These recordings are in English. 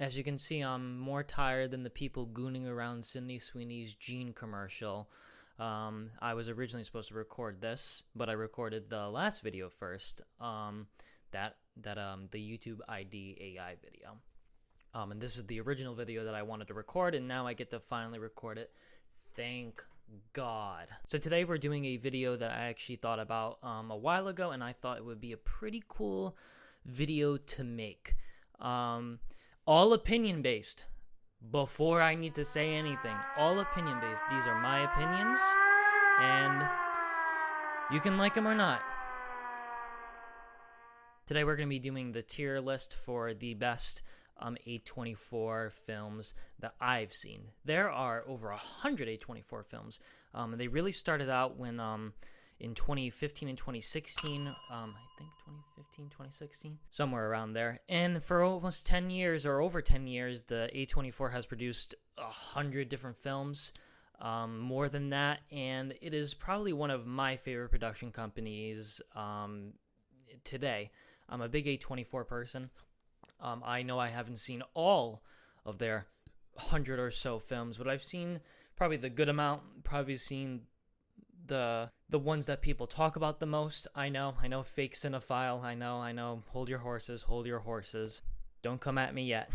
As you can see, I'm more tired than the people gooning around Sydney Sweeney's Gene commercial. I was originally supposed to record this, but I recorded the last video first. The YouTube ID AI video. And this is the original video that I wanted to record, and now I get to finally record it. Thank God. So today we're doing a video that I actually thought about a while ago, and I thought it would be a pretty cool video to make. All opinion based. Before I need to say anything, all opinion based. These are my opinions, and you can like them or not. Today we're going to be doing the tier list for the best A24 films that I've seen. There are over 100 A24 films. They really started out when in 2015 and 2016, I think 2015, 2016, somewhere around there. And for almost 10 years or over 10 years, the A24 has produced 100 different films, more than that. And it is probably one of my favorite production companies today. I'm a big A24 person. I know I haven't seen all of their 100 or so films, but I've seen probably the good amount, probably seen the ones that people talk about the most. I know, fake cinephile, I know, hold your horses. Don't come at me yet.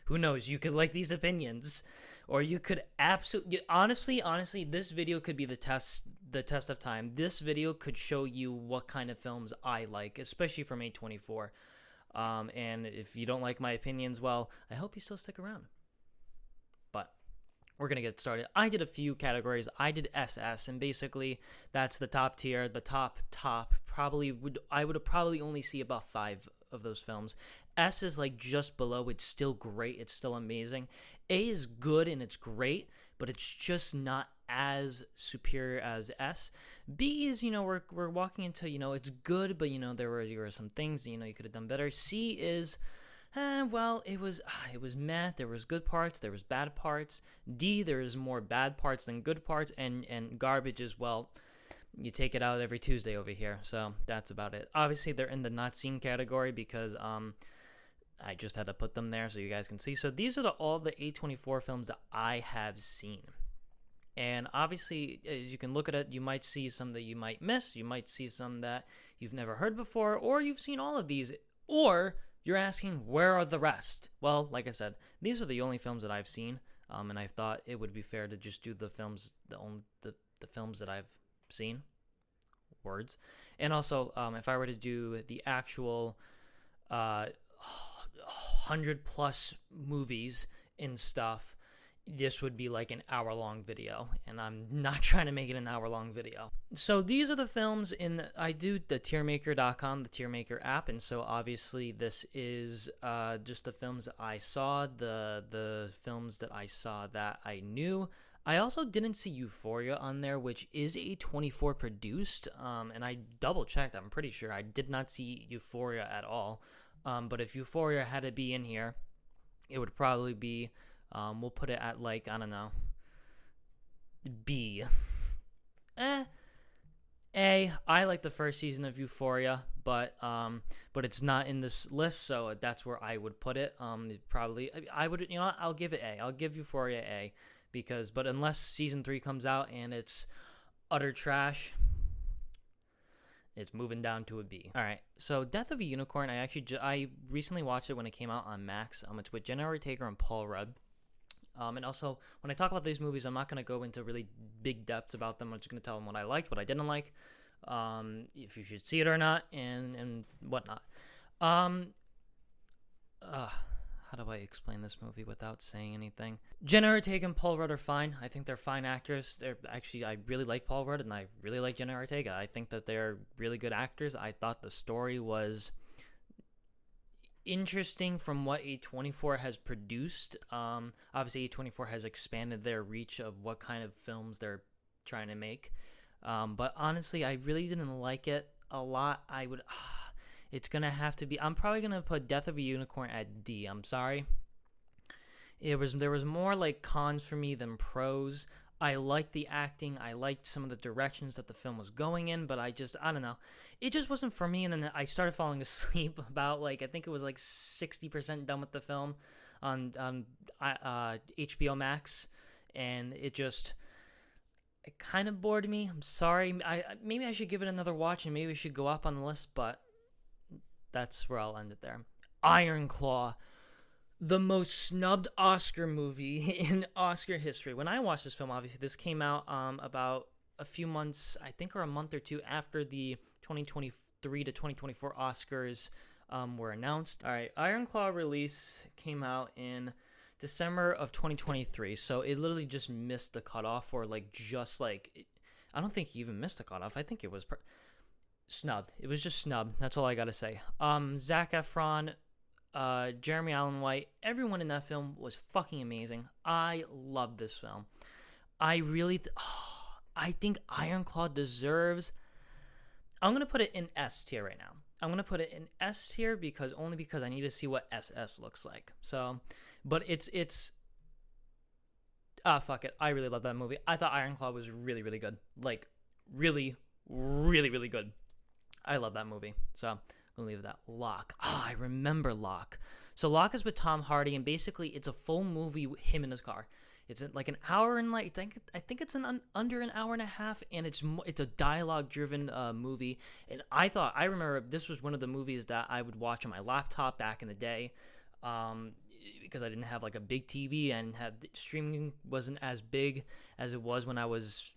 Who knows, you could like these opinions, or you could absolutely, honestly, this video could be the test of time. This video could show you what kind of films I like, especially from A24. And if you don't like my opinions, well, I hope you still stick around. But we're going to get started. I did a few categories. I did SS, and basically that's the top tier. The top I would probably only see about 5 of those films. S is like just below. It's still great. It's still amazing. A is good and it's great, but it's just not as superior as S. B is, we're walking into, it's good, but, there were some things, you could have done better. C is, well, it was meh. There was good parts, there was bad parts. D, there is more bad parts than good parts, and garbage is, well, you take it out every Tuesday over here, so that's about it. Obviously, they're in the not seen category because, I just had to put them there so you guys can see. So these are all the A24 films that I have seen. And obviously, as you can look at it, you might see some that you might miss. You might see some that you've never heard before, or you've seen all of these, or you're asking, where are the rest? Well, like I said, these are the only films that I've seen, and I thought it would be fair to just do the films, the films that I've seen. Words. And also, if I were to do the actual 100+ movies and stuff, this would be like an hour-long video, and I'm not trying to make it an hour-long video. So these are the films I do the tiermaker.com, the tiermaker app, and so obviously this is just the films that I saw, the films that I saw that I knew. I also didn't see Euphoria on there, which is A24 produced, and I double-checked. I'm pretty sure I did not see Euphoria at all, but if Euphoria had to be in here, it would probably be, we'll put it at, like, I don't know, B. A. I like the first season of Euphoria, but it's not in this list, so that's where I would put it. Probably, I would, I'll give it A. I'll give Euphoria A, but unless season 3 comes out and it's utter trash, it's moving down to a B. All right, so Death of a Unicorn, I recently watched it when it came out on Max. It's with Jenna Ortega and Paul Rudd. And also, when I talk about these movies, I'm not going to go into really big depths about them. I'm just going to tell them what I liked, what I didn't like, if you should see it or not, and whatnot. How do I explain this movie without saying anything? Jenna Ortega and Paul Rudd are fine. I think they're fine actors. I really like Paul Rudd, and I really like Jenna Ortega. I think that they're really good actors. I thought the story was interesting from what A24 has produced. Obviously, A24 has expanded their reach of what kind of films they're trying to make. But honestly, I really didn't like it a lot. It's going to have to be, I'm probably going to put Death of a Unicorn at D. I'm sorry. There was more like cons for me than pros. I liked the acting. I liked some of the directions that the film was going in, but I don't know. It just wasn't for me, and then I started falling asleep about, I think it was 60% done with the film. on HBO Max, and it kind of bored me. I'm sorry. Maybe I should give it another watch, and maybe it should go up on the list, but that's where I'll end it there. Iron Claw, the most snubbed Oscar movie in Oscar history. When I watched this film, obviously this came out about a few months, I think, or a month or two after the 2023 to 2024 Oscars were announced. All right, Iron Claw release came out in December of 2023, so it literally just missed the cutoff, or I don't think he even missed the cutoff. I think it was snubbed. It was just snubbed. That's all I gotta say. Zac Efron, Jeremy Allen White, everyone in that film was fucking amazing. I love this film. I think Iron Claw deserves. I'm gonna put it in S tier right now. I'm gonna put it in S tier because I need to see what SS looks like. So, but it's fuck it. I really love that movie. I thought Iron Claw was really, really good. Like, really, really, really good. I love that movie. So I'm gonna leave it at that. Locke. I remember Locke. So Locke is with Tom Hardy, and basically it's a full movie with him in his car. It's like an hour and I think it's under an hour and a half, and it's a dialogue-driven movie. And I remember this was one of the movies that I would watch on my laptop back in the day, because I didn't have like a big TV, and streaming wasn't as big as it was when I was.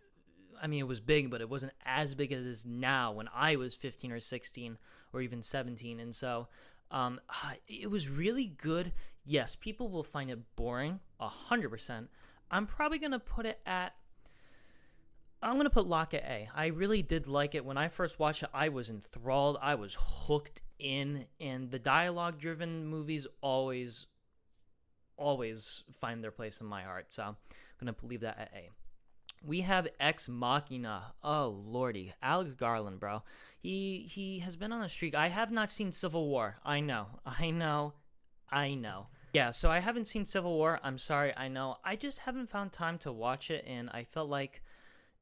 I mean, it was big, but it wasn't as big as it is now when I was 15 or 16 or even 17. And so it was really good. Yes, people will find it boring, 100%. I'm probably going to put Locke at A. I really did like it. When I first watched it, I was enthralled. I was hooked in. And the dialogue-driven movies always find their place in my heart. So I'm going to leave that at A. We have Ex Machina. Oh, lordy. Alex Garland, bro. He has been on a streak. I have not seen Civil War. I know. Yeah, so I haven't seen Civil War. I'm sorry, I know. I just haven't found time to watch it, and I felt like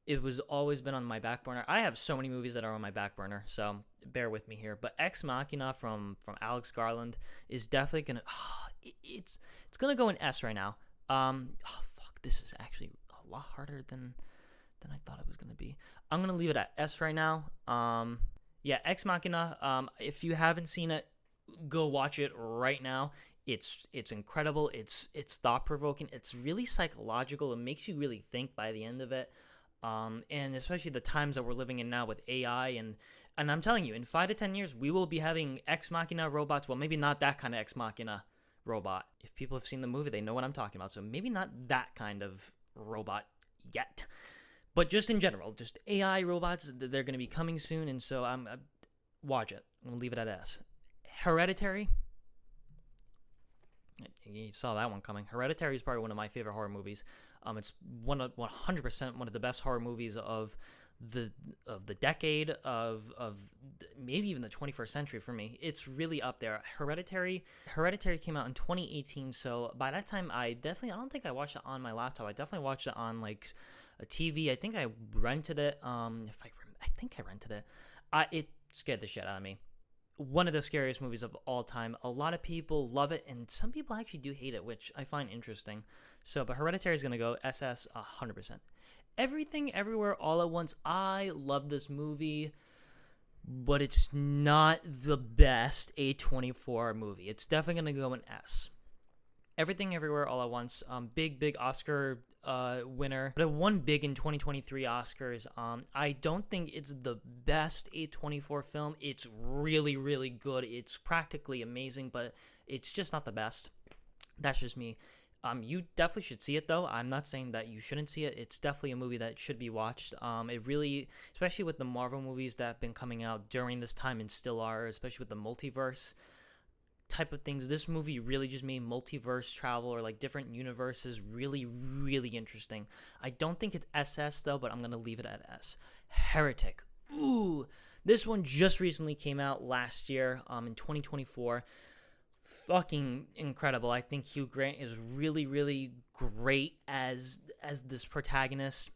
it was always been on my back burner. I have so many movies that are on my back burner, so bear with me here. But Ex Machina from Alex Garland is definitely going to... it's going to go in S right now. This is actually a lot harder than I thought it was going to be. I'm going to leave it at S right now. Yeah, Ex Machina, if you haven't seen it, go watch it right now. It's incredible. It's thought-provoking. It's really psychological. It makes you really think by the end of it. And especially the times that we're living in now with AI, and I'm telling you, in 5 to 10 years, we will be having Ex Machina robots. Well, maybe not that kind of Ex Machina robot. If people have seen the movie, they know what I'm talking about. So maybe not that kind of robot yet, but just in general, just AI robots. They're going to be coming soon, and so I'm watch it. I'm gonna leave it at S. Hereditary. You saw that one coming. Hereditary is probably one of my favorite horror movies. It's 100% one of the best horror movies of the decade, of maybe even the 21st century for me. It's really up there. Hereditary came out in 2018, so by that time I don't think I watched it on my laptop. I definitely watched it on like a TV. I think I rented it. I think I rented it. It scared the shit out of me. One of the scariest movies of all time. A lot of people love it, and some people actually do hate it, which I find interesting. So, but Hereditary is going to go SS 100%. Everything, Everywhere, All at Once. I love this movie, but it's not the best A24 movie. It's definitely going to go in S. Everything, Everywhere, All at Once. Big Oscar winner, but it won big in 2023 Oscars. I don't think it's the best A24 film. It's really, really good. It's practically amazing, but it's just not the best. That's just me. You definitely should see it, though. I'm not saying that you shouldn't see it. It's definitely a movie that should be watched. It really, especially with the Marvel movies that have been coming out during this time and still are, especially with the multiverse type of things, this movie really just made multiverse travel or like different universes really, really interesting. I don't think it's SS though, but I'm gonna leave it at S. Heretic. Ooh, this one just recently came out last year, in 2024. Fucking incredible. I think Hugh Grant is really, really great as this antagonist.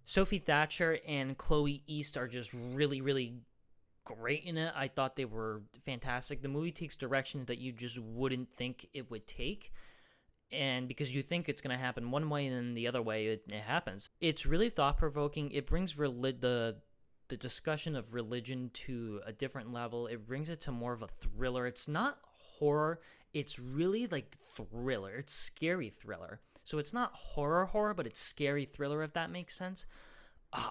Sophie Thatcher and Chloe East are just really, really great in it. I thought they were fantastic. The movie takes directions that you just wouldn't think it would take. And because you think it's going to happen one way and then the other way, it happens. It's really thought-provoking. It brings the discussion of religion to a different level. It brings it to more of a thriller. It's not horror. It's really like thriller. It's scary thriller. So it's not horror, but it's scary thriller, if that makes sense.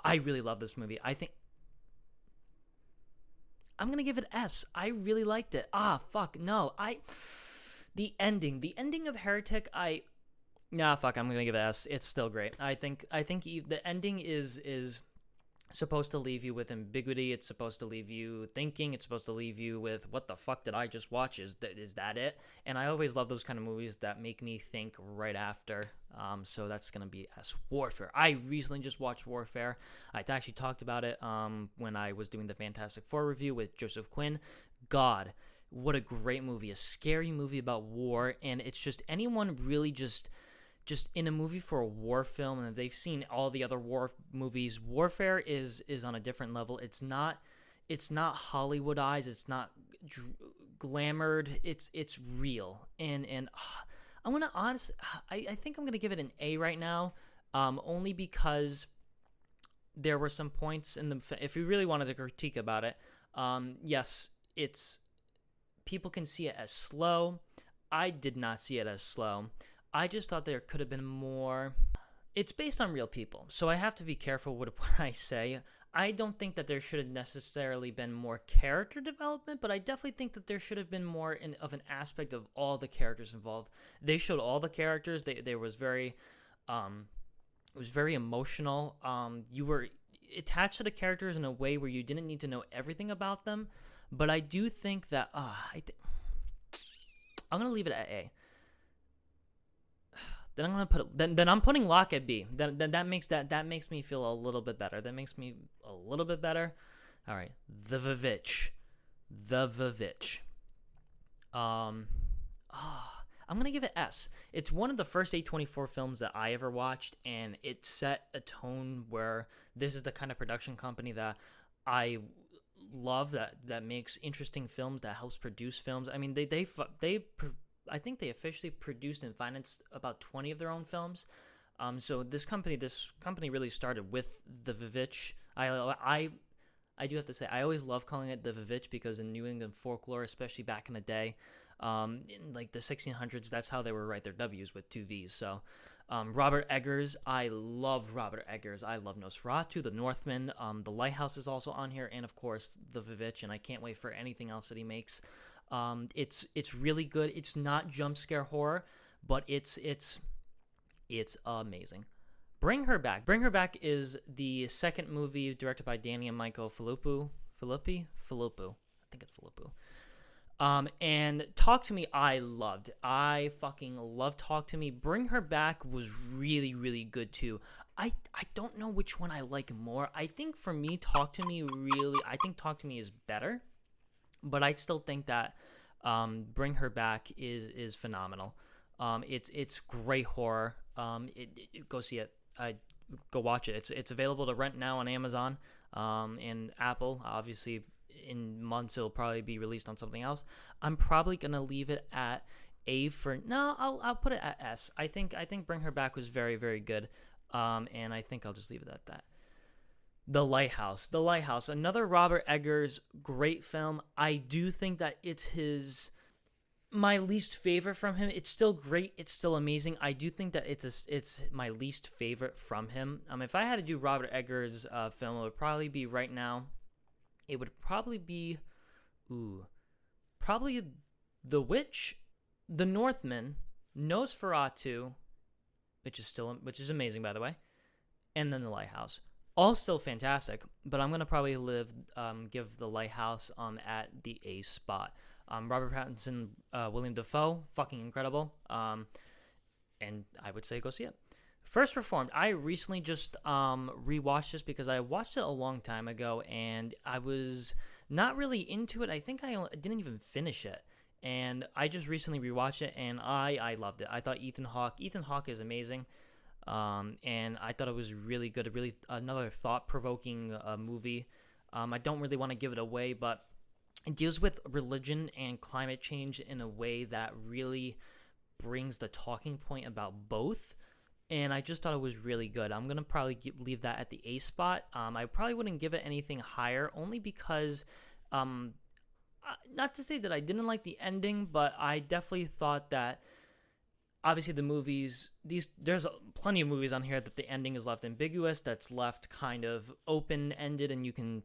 I really love this movie. I think I'm going to give it S. I really liked it. No. The ending of Heretic, I'm going to give it S. It's still great. I think the ending is supposed to leave you with ambiguity. It's supposed to leave you thinking. It's supposed to leave you with, what the fuck did I just watch? Is that it? And I always love those kind of movies that make me think right after. So that's going to be S. Warfare. I recently just watched Warfare. I actually talked about it when I was doing the Fantastic Four review with Joseph Quinn. God, what a great movie. A scary movie about war. And it's just anyone really just in a movie for a war film, and they've seen all the other war movies. Warfare is on a different level. It's not Hollywoodized. It's not glamored. It's real. And I'm gonna I think I'm gonna give it an A right now, only because there were some points in the. If we really wanted to critique about it, yes, it's people can see it as slow. I did not see it as slow. I just thought there could have been more. It's based on real people, so I have to be careful with what I say. I don't think that there should have necessarily been more character development, but I definitely think that there should have been more of an aspect of all the characters involved. They showed all the characters. They was very, it was very emotional. You were attached to the characters in a way where you didn't need to know everything about them, but I do think that I'm gonna leave it at A. Then I'm gonna put then I'm putting Locke at B. Then that makes me feel a little bit better. That makes me a little bit better. All right, The Vivitch. I'm gonna give it S. It's one of the first A24 films that I ever watched, and it set a tone where this is the kind of production company that I love, that makes interesting films, that helps produce films. I mean, I think they officially produced and financed about 20 of their own films. So this company really started with The Vivitch. I do have to say, I always love calling it The Vivitch because in New England folklore, especially back in the day, in like the 1600s, that's how they would write their W's, with two V's. So Robert Eggers, I love Robert Eggers. I love Nosferatu, The Northman. The Lighthouse is also on here, and of course The Vivitch, and I can't wait for anything else that he makes. It's really good. It's not jump scare horror, but it's amazing. Bring Her Back. Bring Her Back is the second movie directed by Danny and Michael Filippo. I think it's Filippo. And Talk to Me, I loved. I fucking loved Talk to Me. Bring Her Back was really, really good too. I don't know which one I like more. I think for me, Talk to Me is better. But I still think that Bring Her Back is phenomenal. It's great horror. Go see it. Go watch it. It's available to rent now on Amazon and Apple. Obviously, in months it'll probably be released on something else. I'm probably gonna leave it at A for no. I'll put it at S. I think Bring Her Back was very, very good. And I think I'll just leave it at that. The Lighthouse, another Robert Eggers great film. I do think that it's my least favorite from him. It's still great. It's still amazing. I do think that it's my least favorite from him. If I had to do Robert Eggers' film, it would probably be right now. It would probably be, probably The Witch, The Northman, Nosferatu, which is amazing, by the way, and then The Lighthouse. All still fantastic, but I'm gonna probably give The Lighthouse at the A spot. Robert Pattinson, William Dafoe, fucking incredible. And I would say go see it. First Reformed, I recently just rewatched this because I watched it a long time ago and I was not really into it. I think I didn't even finish it, and I just recently rewatched it and I loved it. I thought Ethan Hawke is amazing. And I thought it was really good, another thought-provoking movie. I don't really want to give it away, but it deals with religion and climate change in a way that really brings the talking point about both. And I just thought it was really good. I'm going to probably leave that at the A spot. I probably wouldn't give it anything higher, only because, not to say that I didn't like the ending, but I definitely thought that, obviously the movies, there's plenty of movies on here that the ending is left ambiguous, that's left kind of open-ended, and you can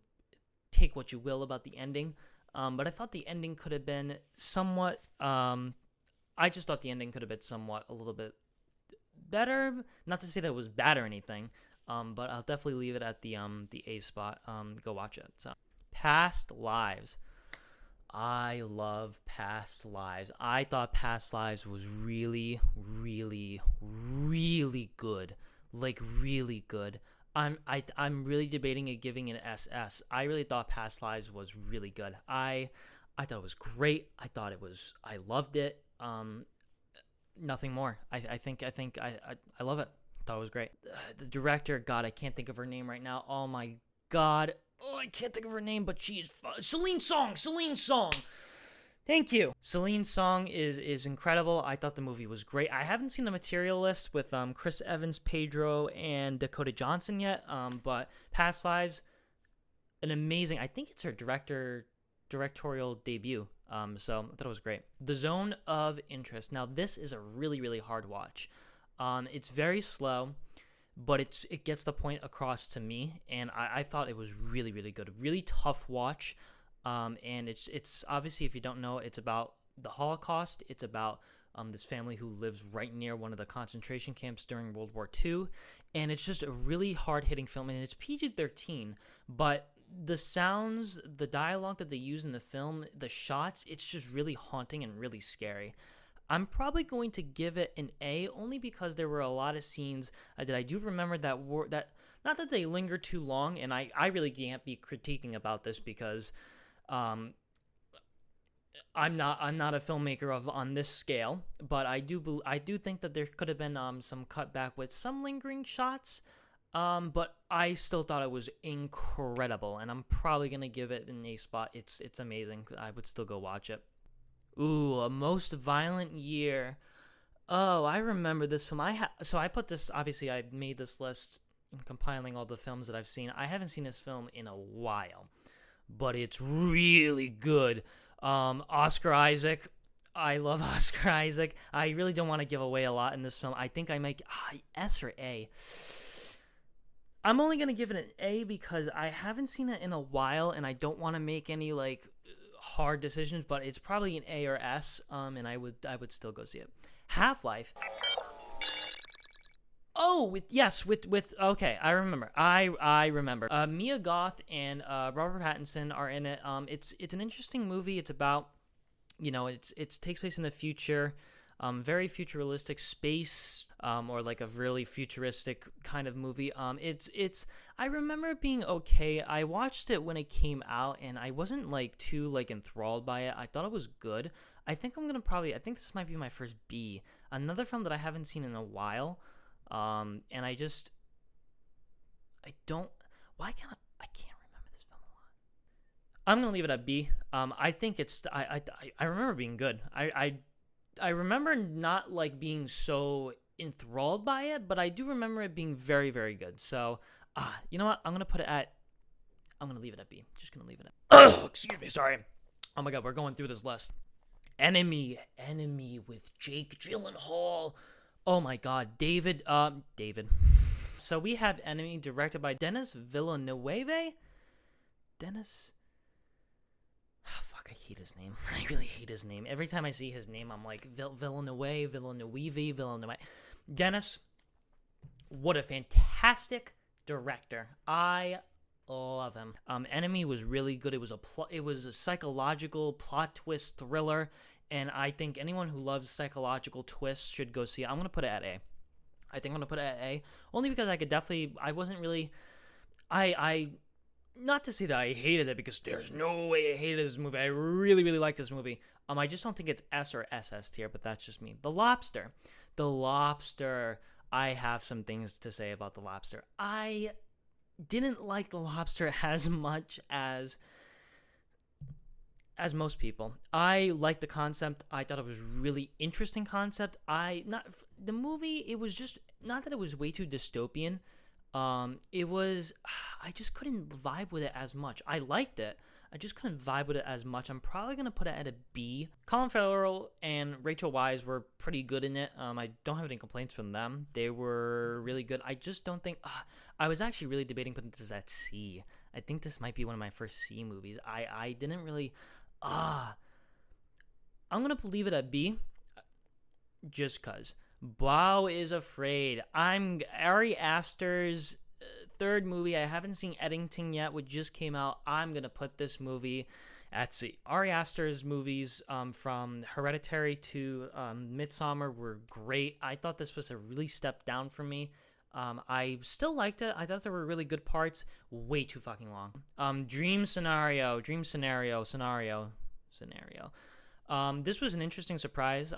take what you will about the ending. But I thought the ending could have been somewhat, I just thought the ending could have been somewhat a little bit better. Not to say that it was bad or anything, but I'll definitely leave it at the A spot. Go watch it. So, Past Lives. I love Past Lives. I thought Past Lives was really, really, really good. Like, really good. I'm really debating it giving an SS. I really thought Past Lives was really good. I thought it was great. I loved it. Nothing more. I think I love it. Thought it was great. The director, God, I can't think of her name right now. Oh my God. Oh, I can't think of her name, but she's Celine Song. Thank you. Celine Song is incredible. I thought the movie was great. I haven't seen The Materialist with Chris Evans, Pedro, and Dakota Johnson yet. But Past Lives, an amazing. I think it's her directorial debut. So I thought it was great. The Zone of Interest. Now this is a really, really hard watch. It's very slow, but it gets the point across to me, and I thought it was really, really good. Really tough watch. And it's obviously, if you don't know, it's about the Holocaust. It's about this family who lives right near one of the concentration camps during World War II, and it's just a really hard-hitting film, and it's PG-13, but the sounds, the dialogue that they use in the film, the shots, it's just really haunting and really scary. I'm probably going to give it an A, only because there were a lot of scenes that I do remember that not that they linger too long, and I really can't be critiquing about this because I'm not a filmmaker on this scale, but I do think that there could have been some cutback with some lingering shots, but I still thought it was incredible, and I'm probably gonna give it an A spot. It's amazing. I would still go watch it. Ooh, A Most Violent Year. Oh, I remember this film. So I put this. Obviously, I made this list compiling all the films that I've seen. I haven't seen this film in a while, but it's really good. Oscar Isaac. I love Oscar Isaac. I really don't want to give away a lot in this film. I think I might S or A. I'm only going to give it an A because I haven't seen it in a while, and I don't want to make any hard decisions, but it's probably an A or S, and I would still go see it. Half-Life. Oh, with okay, I remember. I remember. Mia Goth and Robert Pattinson are in it. It's an interesting movie. It's about, it takes place in the future, very futuristic space, or like a really futuristic kind of movie. I remember it being okay. I watched it when it came out, and I wasn't too enthralled by it. I thought it was good. I think I think this might be my first B. Another film that I haven't seen in a while. And I can't remember this film a lot. I'm gonna leave it at B. I think I remember being good. I remember not being so enthralled by it, but I do remember it being very, very good. So, you know what? I'm gonna leave it at B. Just gonna leave it at. Excuse me, sorry. Oh my God, we're going through this list. Enemy with Jake Gyllenhaal. Oh my God, David. So we have Enemy, directed by Denis Villeneuve. Dennis. Oh, fuck, I hate his name. I really hate his name. Every time I see his name, I'm like, Villeneuve. Dennis, what a fantastic director. I love him. Enemy was really good. It was a psychological plot twist thriller. And I think anyone who loves psychological twists should go see it. I'm going to put it at A. I think I'm going to put it at A. Only because I wasn't really... Not to say that I hated it, because there's no way I hated this movie. I really, really like this movie. I just don't think it's S or SS tier, but that's just me. The Lobster. I have some things to say about The Lobster. didn't like The Lobster as much as most people. I liked the concept. I thought it was really interesting concept. I not the movie. It was just not that it was way too dystopian. It was I just couldn't vibe with it as much. I liked it. I just couldn't vibe with it as much. I'm probably gonna put it at a B. Colin Farrell and Rachel Weisz were pretty good in it. I don't have any complaints from them. They were really good. I just don't think. I was actually really debating putting this at C. I think this might be one of my first C movies. I didn't really. I'm gonna leave it at B, just cause. Beau is Afraid. Ari Aster's third movie. I haven't seen Eddington yet, which just came out. I'm gonna put this movie at C. Ari Aster's movies, from Hereditary to Midsommar, were great. I thought this was a really step down for me. I still liked it. I thought there were really good parts. Way too fucking long. Dream Scenario. This was an interesting surprise.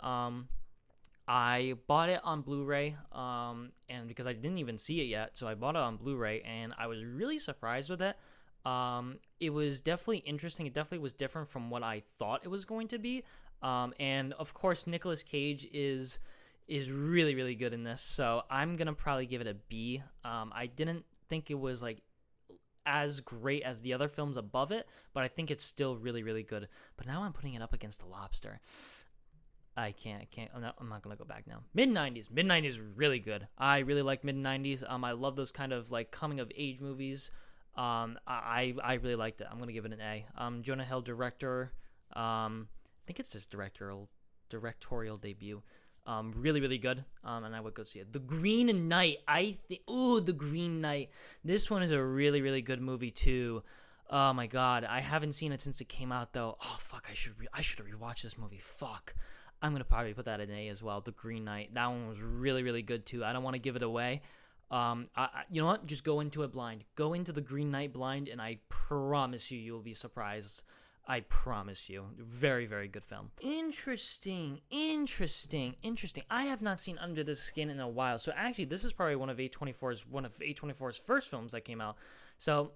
I bought it on Blu-ray, and because I didn't even see it yet, so I bought it on Blu-ray, and I was really surprised with it. It was definitely interesting. It definitely was different from what I thought it was going to be. And of course, Nicolas Cage is really, really good in this, so I'm gonna probably give it a B. I didn't think it was like as great as the other films above it, but I think it's still really, really good. But now I'm putting it up against The Lobster. I can't. I'm not gonna go back now. Mid-90s. Mid-90s is really good. I really like mid-90s. I love those kind of like coming of age movies. I really liked it. I'm gonna give it an A. Jonah Hill, director. I think it's his directorial debut. Really, really good. And I would go see it. The Green Knight. The Green Knight. This one is a really, really good movie too. Oh my god, I haven't seen it since it came out though. Oh fuck, I should have rewatched this movie. Fuck. I'm gonna probably put that in A as well. The Green Knight. That one was really, really good too. I don't want to give it away. You know what? Just go into it blind. Go into The Green Knight blind, and I promise you will be surprised. I promise you. Very, very good film. Interesting. I have not seen Under the Skin in a while. So actually, this is probably one of A24's first films that came out. So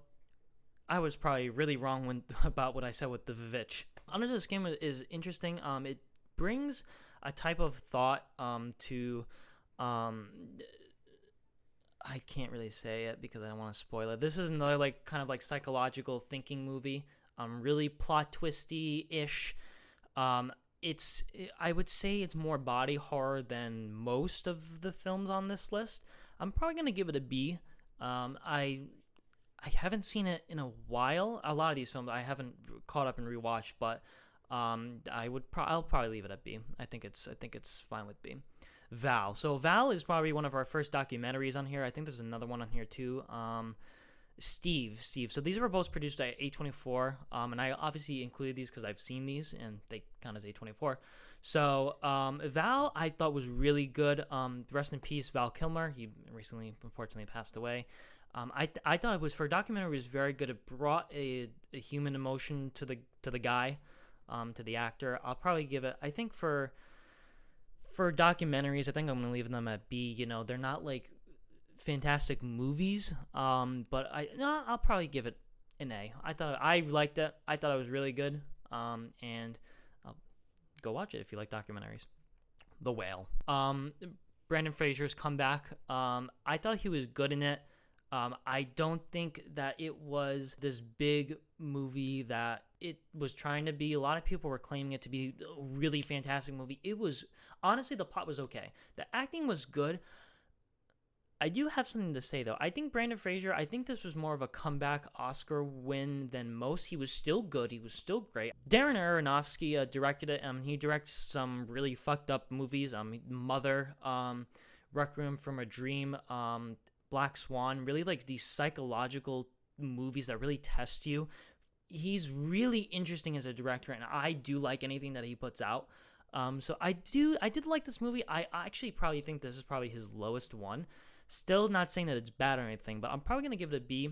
I was probably really wrong about what I said with The Vivitch. Under the Skin is interesting. It brings a type of thought to I can't really say it because I don't want to spoil it. This is another like kind of like psychological thinking movie. Really plot twisty-ish. I would say it's more body horror than most of the films on this list. I'm probably gonna give it a B. I haven't seen it in a while. A lot of these films I haven't caught up and rewatched, but I'll probably leave it at B. I think it's fine with B. Val. So Val is probably one of our first documentaries on here. I think there's another one on here too. Steve. So these were both produced by A24, and I obviously included these because I've seen these and they count as A24. So Val, I thought was really good. Rest in peace, Val Kilmer. He recently, unfortunately, passed away. I thought it was, for a documentary, it was very good. It brought a human emotion to the guy, to the actor. I'll probably give it. I think for documentaries, I think I'm gonna leave them at B. You know, they're not like fantastic movies, but I'll probably give it an A. I liked it. I thought it was really good. And go watch it if you like documentaries. The Whale. Brendan Fraser's comeback. I thought he was good in it. I don't think that it was this big movie that it was trying to be. A lot of people were claiming it to be a really fantastic movie. It was, honestly, the plot was okay. The acting was good. I do have something to say, though. I think Brendan Fraser, I think this was more of a comeback Oscar win than most. He was still good. He was still great. Darren Aronofsky directed it. He directs some really fucked up movies. Mother, Requiem from a Dream, Black Swan, really like these psychological movies that really test you. He's really interesting as a director, and I do like anything that he puts out. So I did like this movie. I actually probably think this is probably his lowest one. Still not saying that it's bad or anything, but I'm probably going to give it a B.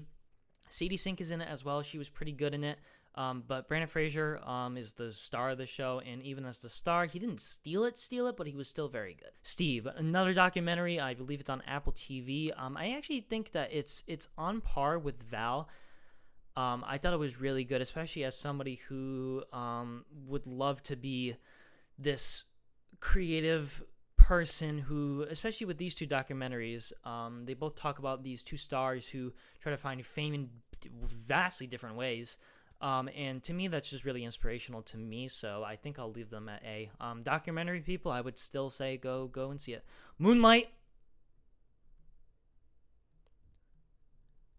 Sadie Sink is in it as well. She was pretty good in it. But Brandon Fraser is the star of the show, and even as the star, he didn't steal it, but he was still very good. Steve, another documentary. I believe it's on Apple TV. I actually think that it's on par with Val. I thought it was really good, especially as somebody who would love to be this creative person who, especially with these two documentaries, they both talk about these two stars who try to find fame in vastly different ways. And to me, that's just really inspirational to me. So I think I'll leave them at A. Documentary people, I would still say go and see it. Moonlight,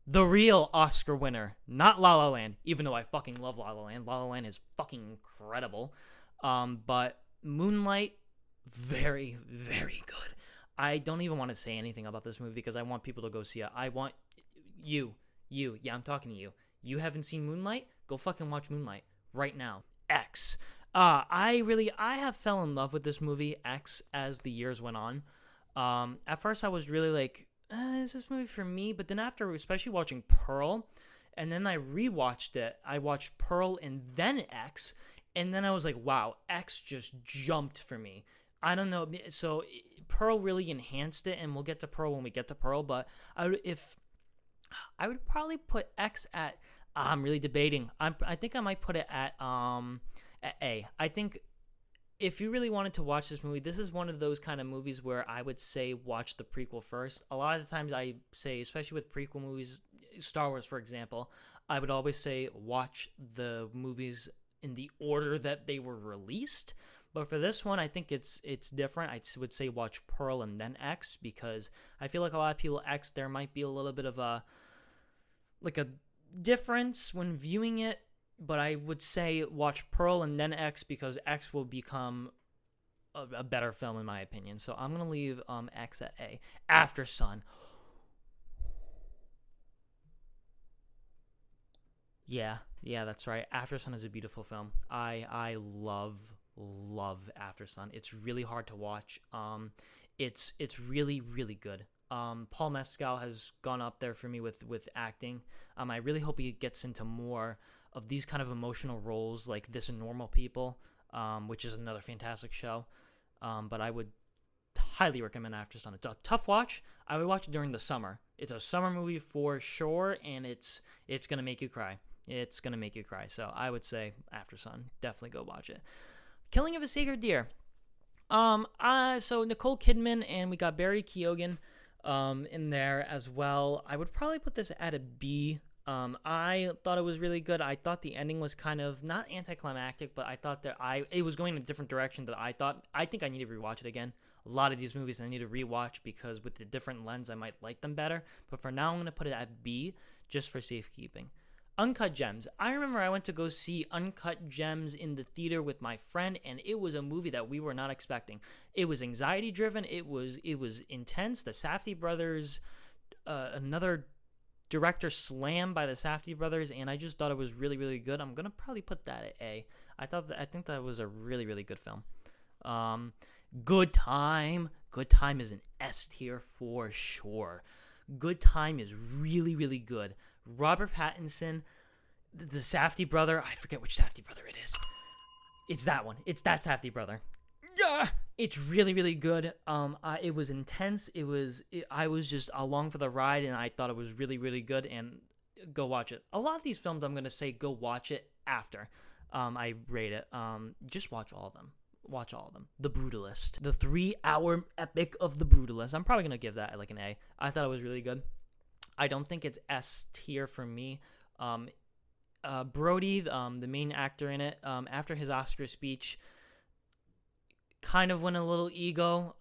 the real Oscar winner, not La La Land. Even though I fucking love La La Land, La La Land is fucking incredible. But Moonlight, very, very good. I don't even want to say anything about this movie because I want people to go see it. I want you, yeah, I'm talking to you. You haven't seen Moonlight? Go fucking watch Moonlight right now. X. I have fell in love with this movie, X, as the years went on. At first I was really like, is this movie for me? But then after, especially watching Pearl, and then I rewatched it. I watched Pearl and then X, and then I was like, wow, X just jumped for me. I don't know. So Pearl really enhanced it, and we'll get to Pearl when we get to Pearl. But I would probably put X at. I'm really debating. I think I might put it at A. I think if you really wanted to watch this movie, this is one of those kind of movies where I would say watch the prequel first. A lot of the times I say, especially with prequel movies, Star Wars, for example, I would always say watch the movies in the order that they were released. But for this one, I think it's different. I would say watch Pearl and then X, because I feel like a lot of people X, there might be a little bit of a difference when viewing it, but I would say watch Pearl and then X, because X will become a better film in my opinion. So I'm gonna leave X at A. After Sun. Yeah, that's right. After Sun is a beautiful film. I love After Sun. It's really hard to watch. It's really, really good. Paul Mescal has gone up there for me with acting. I really hope he gets into more of these kind of emotional roles like This and Normal People, which is another fantastic show. But I would highly recommend After Sun. It's a tough watch. I would watch it during the summer. It's a summer movie for sure, and it's gonna make you cry. It's gonna make you cry. So I would say After Sun. Definitely go watch it. Killing of a Sacred Deer. So Nicole Kidman, and we got Barry Keoghan in there as well. I would probably put this at a B. I thought it was really good. I thought the ending was kind of not anticlimactic, but I thought that it was going in a different direction that I think I need to rewatch it again. A lot of these movies I need to rewatch because with the different lens I might like them better. But for now I'm going to put it at B just for safekeeping. Uncut Gems. I remember I went to go see Uncut Gems in the theater with my friend, and it was a movie that we were not expecting. It was anxiety driven. It was intense. The Safdie brothers, another director slam by the Safdie brothers, and I just thought it was really, really good. I'm gonna probably put that at A. I think that was a really, really good film. Good Time. Good Time is an S tier for sure. Good Time is really, really good. Robert Pattinson, the Safdie brother. I forget which Safdie brother it is. It's that one. It's that Safdie brother. Yeah, it's really, really good. It was intense. I was just along for the ride, and I thought it was really, really good. And go watch it. A lot of these films, I'm gonna say, go watch it after I rate it. Just watch all of them. Watch all of them. The Brutalist, the 3-hour epic of The Brutalist. I'm probably gonna give that like an A. I thought it was really good. I don't think it's S tier for me. Brody, the main actor in it, after his Oscar speech, kind of went a little ego.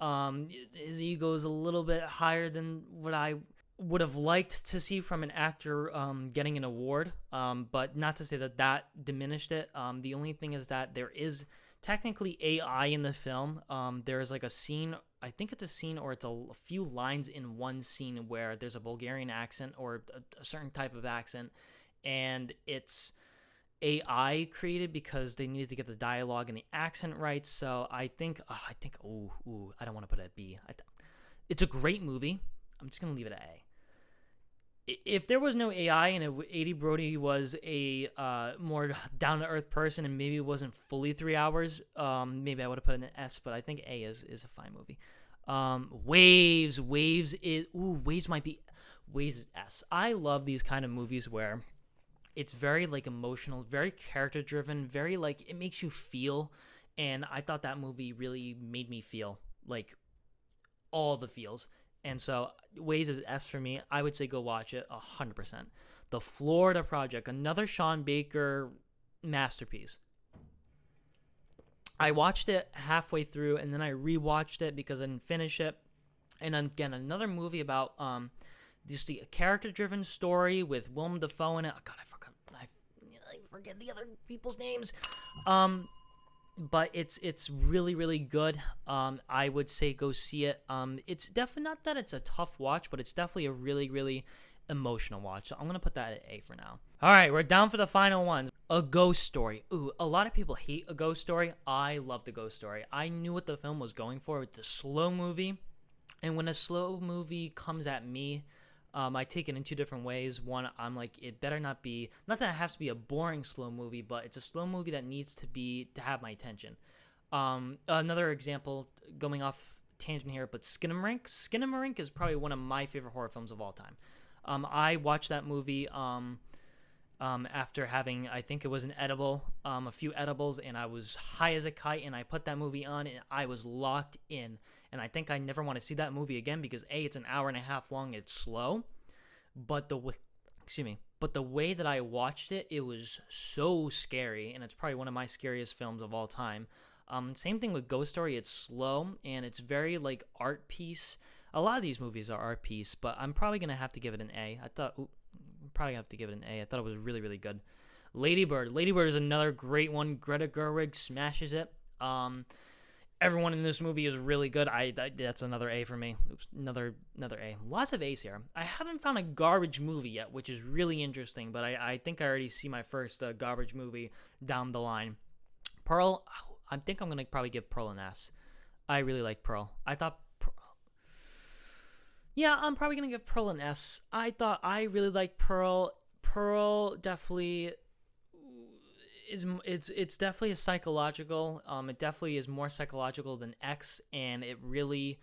His ego is a little bit higher than what I would have liked to see from an actor getting an award. But not to say that diminished it. The only thing is that there is technically AI in the film. There is like a scene, I think it's a scene or it's a few lines in one scene where there's a Bulgarian accent or a certain type of accent, and it's AI created because they needed to get the dialogue and the accent right. So I think I don't want to put it at B. It's a great movie. I'm just going to leave it at A. if there was no AI and A.D. Brody was a more down to earth person and maybe it wasn't fully 3 hours, maybe I would have put it in an S. But I think A is a fine movie. Waves might be Waves is S. I love these kind of movies where it's very like emotional, very character driven, very like it makes you feel. And I thought that movie really made me feel like all the feels. And so Waves is S for me. I would say go watch it 100%. The Florida Project, another Sean Baker masterpiece. I watched it halfway through and then I rewatched it because I didn't finish it. And again, another movie about just the character-driven story with Willem Dafoe in it. Oh, God, I forget the other people's names. But it's really, really good. I would say go see it. It's definitely not that it's a tough watch, but it's definitely a really, really emotional watch. So I'm going to put that at A for now. All right, we're down for the final ones. A Ghost Story. Ooh, a lot of people hate A Ghost Story. I love The Ghost Story. I knew what the film was going for with the slow movie. And when a slow movie comes at me, I take it in two different ways. One, I'm like, it better not be, not that it has to be a boring slow movie, but it's a slow movie that needs to have my attention. Another example, going off tangent here, but Skinamarink. Skinamarink is probably one of my favorite horror films of all time. I watched that movie after having, I think it was a few edibles, and I was high as a kite, and I put that movie on, and I was locked in. And I think I never want to see that movie again because A, it's an hour and a half long, it's slow, but the way that I watched it, it was so scary, and it's probably one of my scariest films of all time. Same thing with Ghost Story. It's slow and it's very like art piece. A lot of these movies are art piece, but I'm probably gonna have to give it an A. I thought it was really, really good. Lady Bird. Lady Bird is another great one. Greta Gerwig smashes it. Everyone in this movie is really good. That's another A for me. Oops, another A. Lots of A's here. I haven't found a garbage movie yet, which is really interesting, but I think I already see my first garbage movie down the line. Pearl, I think I'm going to probably give Pearl an S. I really like Pearl. I'm probably going to give Pearl an S. I really like Pearl. Pearl definitely it's definitely a psychological. It definitely is more psychological than X, and it really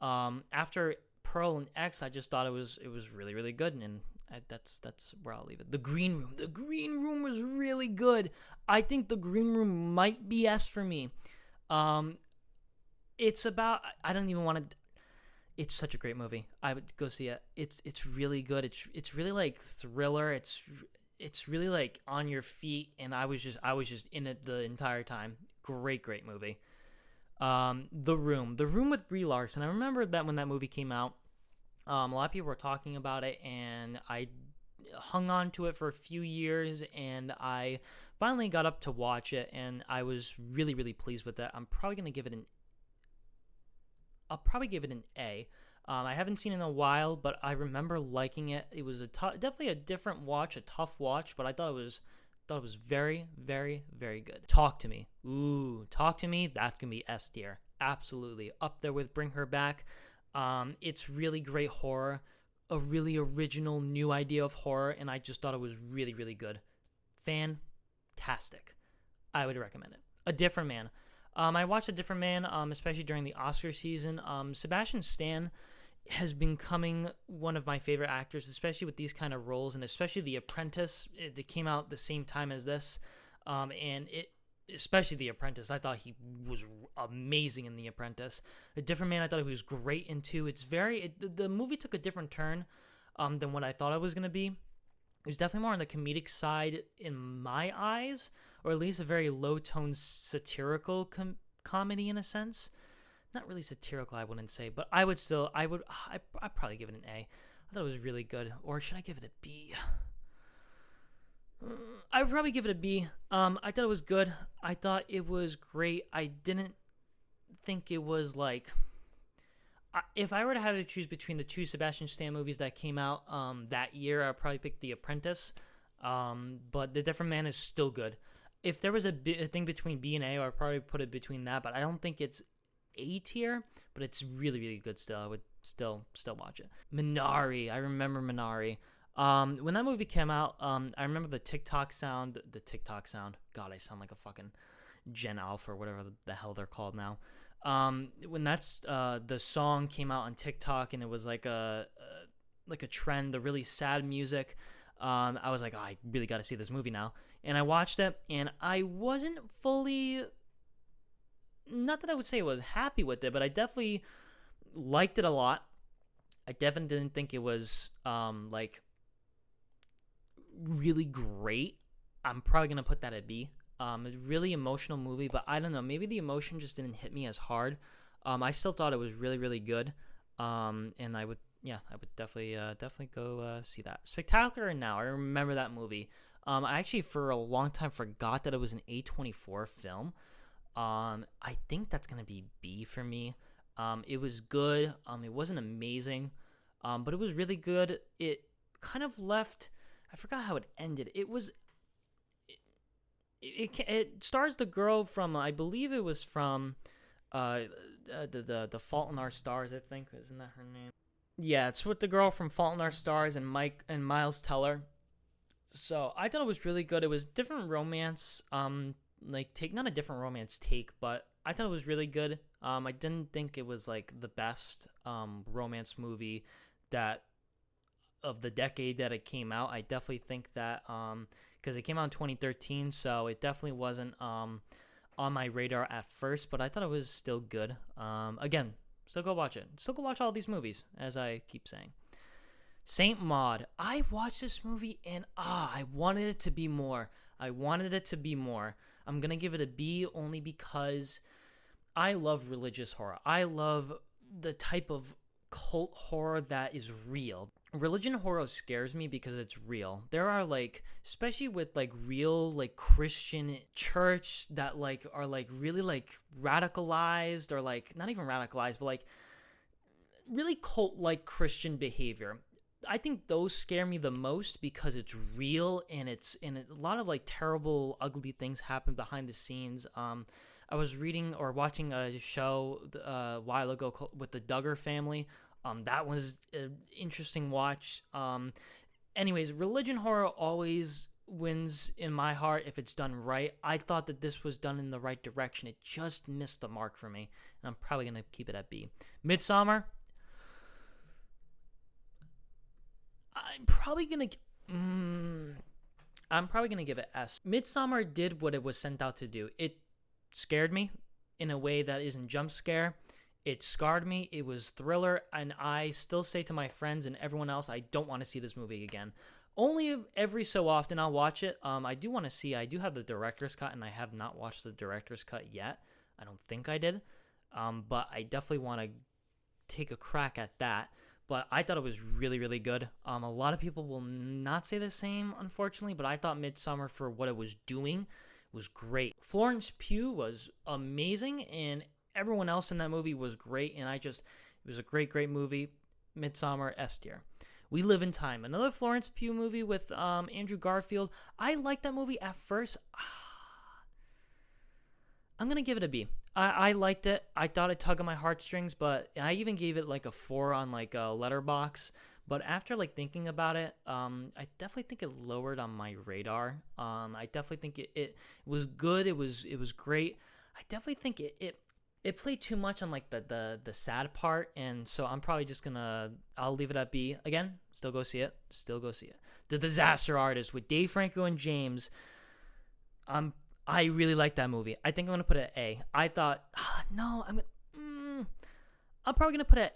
after Pearl and X, I just thought it was really, really good, and that's where I'll leave it. The Green Room. The Green Room was really good. I think The Green Room might be S for me. It's about, I don't even want to. It's such a great movie. I would go see it. It's really good. It's really like thriller. It's really like on your feet, and I was just in it the entire time. Great movie. The Room with Brie Larson. I remember that when that movie came out, a lot of people were talking about it, and I hung on to it for a few years, and I finally got up to watch it, and I was really, really pleased with it. I'll probably give it an A. I haven't seen it in a while, but I remember liking it. It was definitely a different watch, a tough watch, but I thought it was very, very, very good. Talk to Me. Ooh, Talk to Me. That's gonna be S tier. Absolutely up there with Bring Her Back. It's really great horror, a really original new idea of horror, and I just thought it was really, really good. Fantastic. I would recommend it. A Different Man. I watched A Different Man, especially during the Oscar season. Sebastian Stan has been becoming one of my favorite actors, especially with these kind of roles, and especially The Apprentice. It came out the same time as this, especially The Apprentice. I thought he was amazing in The Apprentice. A Different Man, I thought he was great in too. The movie took a different turn than what I thought it was going to be. It was definitely more on the comedic side in my eyes, or at least a very low-tone satirical comedy in a sense. Not really satirical, I wouldn't say, but I'd probably give it an A. I thought it was really good. Or should I give it a B? I would probably give it a B. I thought it was good. I thought it was great. I didn't think it was like... If I were to have to choose between the two Sebastian Stan movies that came out that year, I'd probably pick The Apprentice. But The Different Man is still good. If there was a thing between B and A, I'd probably put it between that, but I don't think it's A tier, but it's really, really good still. I would still watch it. Minari. I remember Minari. When that movie came out, I remember the TikTok sound. The TikTok sound. God, I sound like a fucking Gen Alpha or whatever the hell they're called now. When that's the song came out on TikTok and it was like a trend, the really sad music. I was like, oh, I really got to see this movie now, and I watched it, and I wasn't fully. Not that I would say I was happy with it, but I definitely liked it a lot. I definitely didn't think it was like really great. I'm probably gonna put that at B. A really emotional movie, but I don't know. Maybe the emotion just didn't hit me as hard. I still thought it was really, really good. And I would definitely go see that. Spectacular Now. I remember that movie. I actually for a long time forgot that it was an A24 film. I think that's gonna be B for me. It was good. It wasn't amazing, but it was really good. It kind of left. I forgot how it ended. It stars the girl from I believe it was from the Fault in Our Stars. I think isn't that her name? Yeah, it's with the girl from Fault in Our Stars and Mike and Miles Teller. So I thought it was really good. It was different romance. Like take not a different romance take, but I thought it was really good. I didn't think it was like the best romance movie that of the decade that it came out. I definitely think that because it came out in 2013, so it definitely wasn't on my radar at first, but I thought it was still good. Again, still go watch it. Still go watch all these movies, as I keep saying. Saint Maud. I watched this movie and I wanted it to be more. I wanted it to be more. I'm going to give it a B only because I love religious horror. I love the type of cult horror that is real. Religion horror scares me because it's real. There are like, especially with like real like Christian church that like are like really like radicalized or like not even radicalized, but like really cult like Christian behavior. I think those scare me the most because it's real and a lot of like terrible, ugly things happen behind the scenes. I was reading or watching a show a while ago with the Duggar family. That was an interesting watch. Anyways, religion horror always wins in my heart if it's done right. I thought that this was done in the right direction. It just missed the mark for me, and I'm probably gonna keep it at B. Midsommar. I'm probably gonna give it S. Midsommar did what it was sent out to do. It scared me in a way that isn't jump scare. It scarred me. It was thriller, and I still say to my friends and everyone else, I don't want to see this movie again. Only every so often I'll watch it. I do want to see. I do have the director's cut, and I have not watched the director's cut yet. I don't think I did, but I definitely want to take a crack at that. But I thought it was really, really good. A lot of people will not say the same, unfortunately, but I thought Midsommar, for what it was doing, was great. Florence Pugh was amazing, and everyone else in that movie was great, and it was a great, great movie. Midsommar, S tier. We Live in Time, another Florence Pugh movie with Andrew Garfield. I liked that movie at first. I'm going to give it a B. I liked it. I thought it tugged on my heartstrings, but I even gave it like a 4 on like a Letterboxd. But after like thinking about it, I definitely think it lowered on my radar. I definitely think it was good. It was great. I definitely think it played too much on like the sad part, and so I'm probably just I'll leave it at B. Again, still go see it. The Disaster Artist with Dave Franco and James. I really like that movie. I think I'm gonna put it at A. I thought, I'm probably gonna put it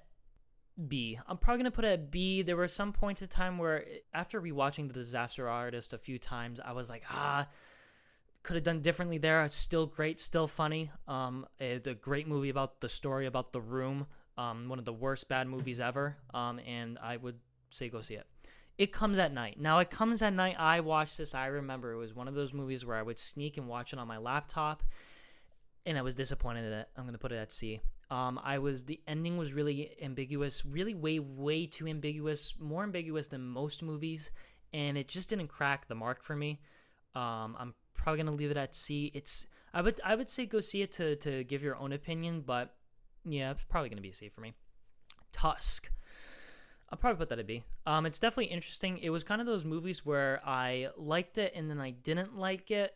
at B. There were some points in time where after rewatching The Disaster Artist a few times, I was like, could have done differently there. It's still great, still funny. The great movie about the story about The Room. One of the worst bad movies ever. And I would say go see it. It Comes at Night. Now, It Comes at Night, I watched this. I remember it was one of those movies where I would sneak and watch it on my laptop, and I was disappointed in it. I'm going to put it at C. The ending was really ambiguous, really way too ambiguous, more ambiguous than most movies, and it just didn't crack the mark for me. I'm probably going to leave it at C. I would say go see it to give your own opinion, but yeah, it's probably going to be a C for me. Tusk. I'll probably put that at B. It's definitely interesting. It was kind of those movies where I liked it and then I didn't like it.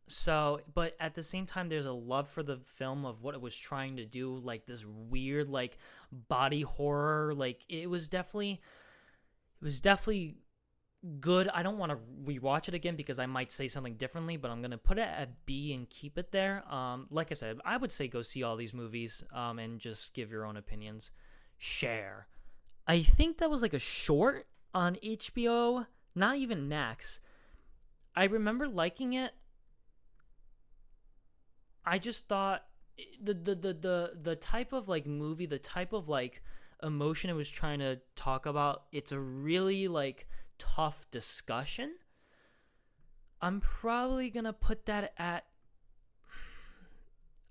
So, but at the same time, there's a love for the film of what it was trying to do, like this weird, like body horror. Like it was definitely good. I don't want to rewatch it again because I might say something differently, but I'm gonna put it at B and keep it there. Like I said, I would say go see all these movies, and just give your own opinions. Share. I think that was like a short on HBO, not even Max. I remember liking it. I just thought the type of like movie, the type of like emotion it was trying to talk about, it's a really like tough discussion. I'm probably gonna put that at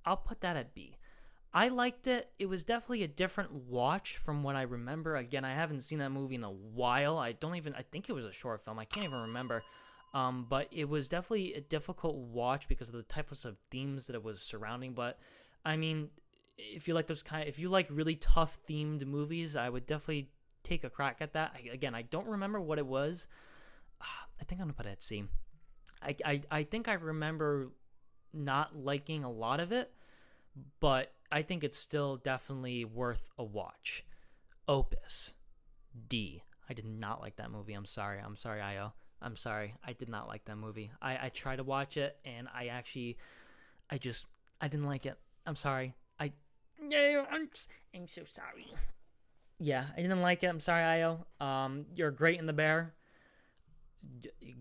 I'll put that at B. I liked it. It was definitely a different watch from what I remember. Again, I haven't seen that movie in a while. I think it was a short film. I can't even remember. But it was definitely a difficult watch because of the types of themes that it was surrounding. But I mean, if you like really tough themed movies, I would definitely take a crack at that. Again, I don't remember what it was. I think I'm gonna put it at C. I think I remember not liking a lot of it, but I think it's still definitely worth a watch. Opus. D. I did not like that movie. I'm sorry, Io. I'm sorry. I did not like that movie. I tried to watch it, and I didn't like it. I'm sorry. I'm so sorry. Yeah, I didn't like it. I'm sorry, Io. You're great in The Bear.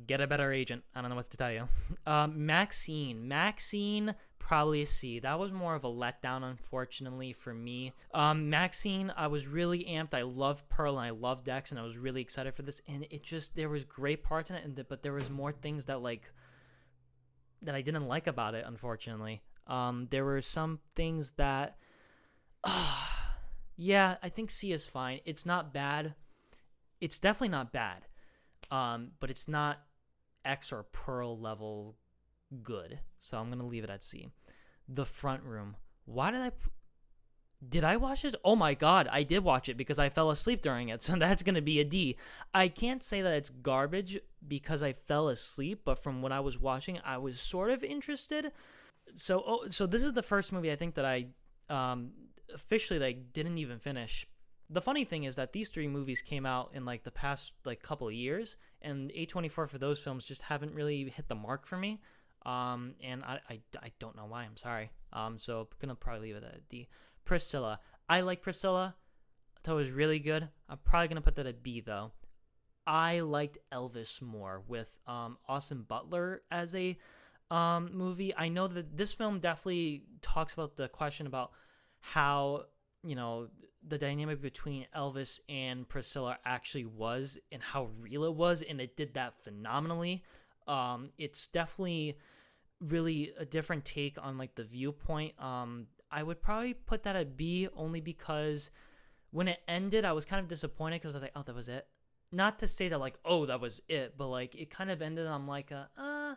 Get a better agent. I don't know what to tell you. Maxine, probably a C. That was more of a letdown, unfortunately, for me. Maxine, I was really amped. I love Pearl and I love Dex, and I was really excited for this. And there was great parts in it, but there was more things that I didn't like about it, unfortunately. There were some things that, yeah, I think C is fine. It's not bad. It's definitely not bad. But it's not X or Pearl level good. So I'm going to leave it at C. The Front Room. Did I watch it? Oh my god, I did watch it because I fell asleep during it. So that's going to be a D. I can't say that it's garbage because I fell asleep, but from what I was watching, I was sort of interested. So this is the first movie I think that I officially didn't even finish. The funny thing is that these three movies came out in the past couple of years, and A24 for those films just haven't really hit the mark for me. And I don't know why. I'm sorry. So I'm gonna probably leave it at D. Priscilla. I like Priscilla. I thought it was really good. I'm probably gonna put that at B though. I liked Elvis more with Austin Butler as a movie. I know that this film definitely talks about the question about how the dynamic between Elvis and Priscilla actually was and how real it was, and it did that phenomenally. It's definitely really a different take on the viewpoint. I would probably put that at B only because when it ended, I was kind of disappointed because I was like, oh, that was it. Not to say that oh, that was it, but it kind of ended. I'm like, I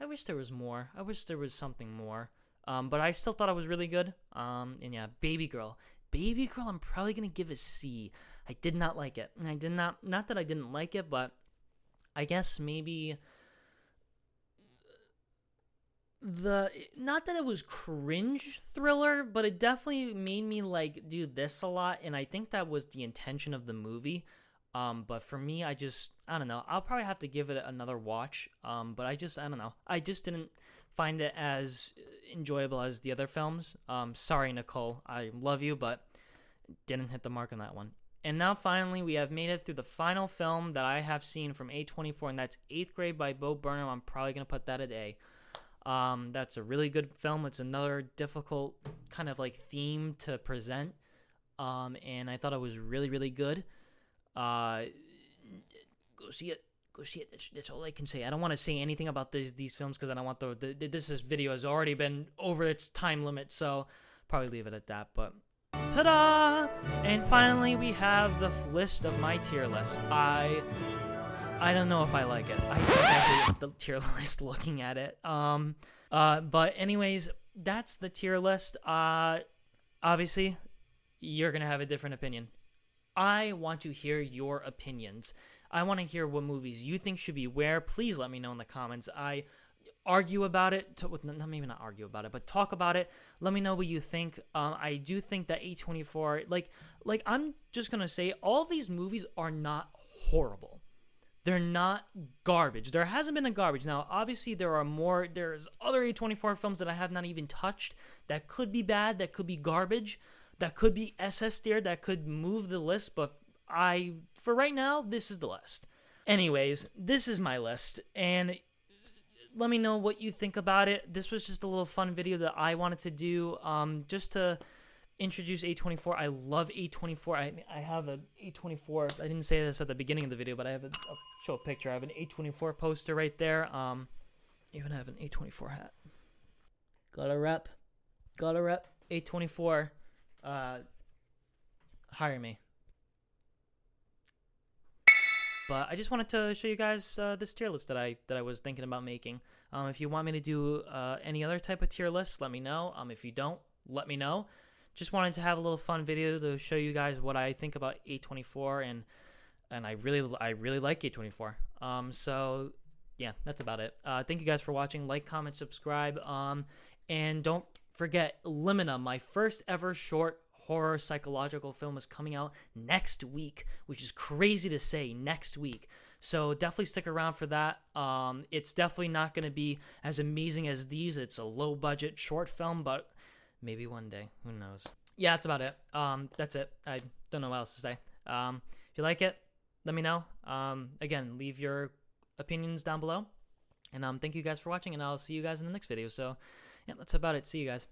wish there was more. I wish there was something more. But I still thought it was really good. And yeah, Baby Girl, I'm probably gonna give a C. I did not like it. And I did not that I didn't like it, but I guess maybe not that it was cringe thriller, but it definitely made me do this a lot, and I think that was the intention of the movie. But for me, I don't know. I'll probably have to give it another watch. But I don't know. I just didn't find it as enjoyable as the other films. Sorry, Nicole. I love you, but didn't hit the mark on that one. And now finally, we have made it through the final film that I have seen from A24, and that's 8th Grade by Bo Burnham. I'm probably going to put that at A. That's a really good film. It's another difficult kind of theme to present. And I thought it was really, really good. Go see it. That's all I can say. I don't want to say anything about these films because I don't want this video has already been over its time limit, so probably leave it at that. But ta-da! And finally, we have the list of my tier list. I don't know if I like it. I hate the tier list looking at it. But anyways, that's the tier list. Obviously, you're gonna have a different opinion. I want to hear your opinions. I want to hear what movies you think should be where. Please let me know in the comments. I argue about it, maybe not argue about it, but talk about it. Let me know what you think. I do think that A24, like I'm just gonna say, all these movies are not horrible. They're not garbage. There hasn't been a garbage. Now, obviously, there's other A24 films that I have not even touched that could be bad, that could be garbage, that could be SS tier, that could move the list, but for right now, this is the list. Anyways, this is my list, and let me know what you think about it. This was just a little fun video that I wanted to do, just to introduce A24. I love A24. I have an A24. I didn't say this at the beginning of the video, but I'll show a picture. I have an A24 poster right there. Even have an A24 hat. Gotta rep. A24. Hire me. But I just wanted to show you guys this tier list that I was thinking about making. If you want me to do any other type of tier list, let me know. If you don't, let me know. Just wanted to have a little fun video to show you guys what I think about A24, and I really like A24. So yeah, that's about it. Thank you guys for watching. Like, comment, subscribe. And don't forget, Limina, my first ever short horror psychological film, is coming out next week, which is crazy to say, next week. So definitely stick around for that. It's definitely not going to be as amazing as these. It's a low budget short film, but maybe one day, who knows. Yeah, that's about it. That's it. I don't know what else to say. If you like it, let me know. Again, leave your opinions down below. And thank you guys for watching, and I'll see you guys in the next video. So yeah, that's about it. See you guys.